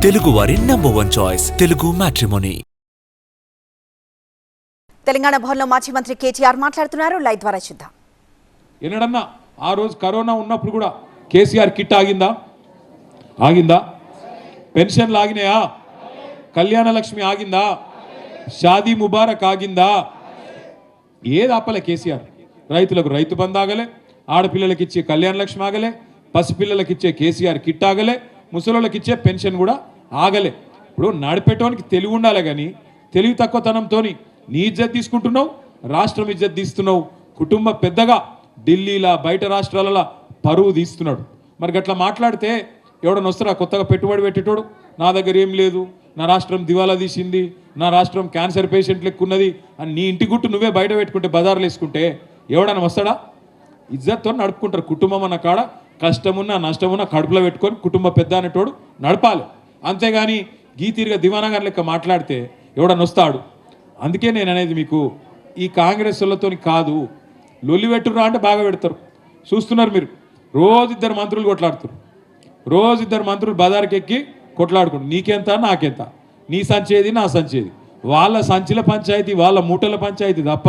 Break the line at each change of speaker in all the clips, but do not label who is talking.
తెలుగు వారి number 1 choice Telugu matrimony.
Telangana భవన్లో మాజీ మంత్రి కేటీఆర్ మాట్లాడుతున్నారు. లైవ్ ద్వారా చూద్దాం.
ఎన్నడన్నా ఆ రోజు కరోనా ఉన్నప్పుడు కూడా కేసీఆర్ కిట్ ఆగిందా? పెన్షన్లు ఆగినాయా? కళ్యాణ లక్ష్మి ఆగిందా? షాదీ ముబారక్ ఆగిందా? ఏది ఆపలే కేసీఆర్. రైతులకు రైతు బంధు ఆగలే, ఆడపిల్లలకి ఇచ్చే కళ్యాణ లక్ష్మి ఆగలే, పసిపిల్లలకి ఇచ్చే కేసీఆర్ కిట్ ఆగలే, ముసలోళ్ళకి ఇచ్చే పెన్షన్ కూడా ఆగలే. ఇప్పుడు నడిపేటోనికి తెలివి ఉండాలి, కానీ తెలివి తక్కువతనంతో నీ ఇజ్జత్ తీసుకుంటున్నావు, రాష్ట్రం ఇజ్జత్ తీస్తున్నావు, కుటుంబ పెద్దగా ఢిల్లీలా బయట రాష్ట్రాలలో పరువు తీస్తున్నాడు. మరి గట్లా మాట్లాడితే ఎవడన్నా వస్తారా? కొత్తగా పెట్టుబడి పెట్టేటోడు నా దగ్గర ఏం లేదు, నా రాష్ట్రం దివాలా తీసింది, నా రాష్ట్రం క్యాన్సర్ పేషెంట్లు ఎక్కున్నది అని నీ ఇంటి గుట్టు నువ్వే బయట పెట్టుకుంటే, బజార్లు వేసుకుంటే ఎవడన్నా వస్తాడా? ఇజ్జత్తో నడుపుకుంటారు. కుటుంబం అన్న కాడ కష్టమున్నా నష్టమున్నా కడుపులో పెట్టుకొని కుటుంబ పెద్ద అనేటోడు నడపాలి. అంతేగాని గీతీరుగా దివానాగారి లెక్క మాట్లాడితే ఎవడన్నా వస్తాడు. అందుకే నేను అనేది మీకు, ఈ కాంగ్రెస్ వాళ్ళతో కాదు, లొల్లి పెట్టుర్రా అంటే బాగా పెడతారు. చూస్తున్నారు మీరు, రోజు ఇద్దరు మంత్రులు కొట్లాడుతారు, రోజు ఇద్దరు మంత్రులు బజార్కి ఎక్కి కొట్లాడుకుంటారు. నీకెంత నాకెంత, నీ సంచేది నా సంచేది, వాళ్ళ సంచిల పంచాయతీ వాళ్ళ మూటల పంచాయతీ తప్ప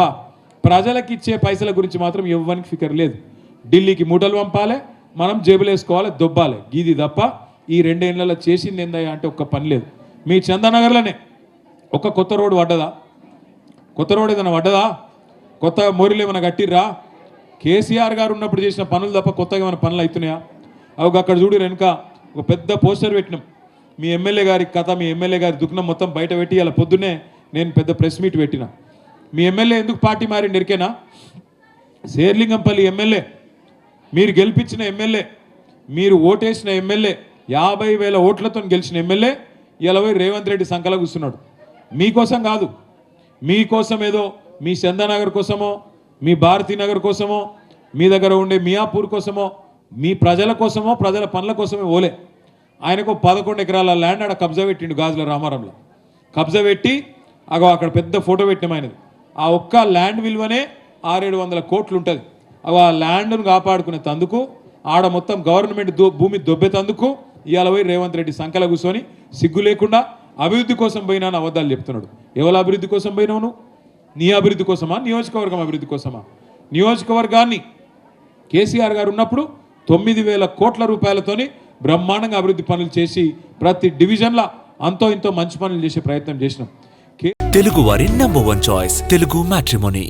ప్రజలకు ఇచ్చే పైసల గురించి మాత్రం ఎవ్వరికి ఫికర్ లేదు. ఢిల్లీకి మూటలు పంపాలి, మనం జేబులు వేసుకోవాలి, దొబ్బాలి, గీది తప్ప ఈ 2 ఏళ్లలో చేసింది ఏందయ్యా అంటే ఒక్క పని లేదు. మీ చందానగర్లోనే ఒక కొత్త రోడ్డు పడ్డదా? కొత్త రోడ్ ఏదైనా పడ్డదా? కొత్త మోరీలు ఏమైనా కట్టిర్రా? కేసీఆర్ గారు ఉన్నప్పుడు చేసిన పనులు తప్ప కొత్తగా ఏమైనా పనులు అవుతున్నాయా? అవి అక్కడ చూడు, వెనుక ఒక పెద్ద పోస్టర్ పెట్టినాం. మీ ఎమ్మెల్యే గారి కథ, మీ ఎమ్మెల్యే గారి దుఃఖం మొత్తం బయట పెట్టి అలా పొద్దున్నే నేను పెద్ద ప్రెస్ మీట్ పెట్టిన. మీ ఎమ్మెల్యే ఎందుకు పార్టీ మారిండి ఎరికేనా? శేర్లింగంపల్లి ఎమ్మెల్యే, మీరు గెలిపించిన ఎమ్మెల్యే, మీరు ఓటేసిన ఎమ్మెల్యే, 50,000 ఓట్లతో గెలిచిన ఎమ్మెల్యే ఇలా రేవంత్ రెడ్డి సంకల కూర్చున్నాడు. మీకోసం కాదు, మీకోసం ఏదో మీ చందానగర్ కోసమో, మీ భారతీనగర్ కోసమో, మీ దగ్గర ఉండే మియాపూర్ కోసమో, మీ ప్రజల కోసమో, ప్రజల పనుల కోసమే ఓలే. ఆయనకు 11 ఎకరాల ల్యాండ్ ఆడ కబ్జా పెట్టిండు. గాజుల రామారంలో కబ్జా పెట్టి అక్కడ పెద్ద ఫోటో పెట్టినాం ఆయనది. ఆ ఒక్క ల్యాండ్ విలువనే 600-700 కోట్లు ఉంటుంది. ఆ ల్యాండ్ను కాపాడుకునే తందుకు, ఆడ మొత్తం గవర్నమెంట్ భూమి దొబ్బేతందుకు ఇవాళ రేవంత్ రెడ్డి సంకల కూర్చొని సిగ్గు లేకుండా అభివృద్ధి కోసం పోయినా అని అబద్ధాలు చెప్తున్నాడు. ఎవరి అభివృద్ధి కోసం పోయినావు నువ్వు? నీ అభివృద్ధి కోసమా? నియోజకవర్గం అభివృద్ధి కోసమా? నియోజకవర్గాన్ని కేసీఆర్ గారు ఉన్నప్పుడు 9,000 కోట్ల రూపాయలతోని బ్రహ్మాండంగా అభివృద్ధి పనులు చేసి ప్రతి డివిజన్లో అంతో ఇంతో మంచి పనులు చేసే ప్రయత్నం చేసినాం.
తెలుగు వారి నంబర్ 1 చాయిస్ తెలుగు మ్యాట్రిమోనీ.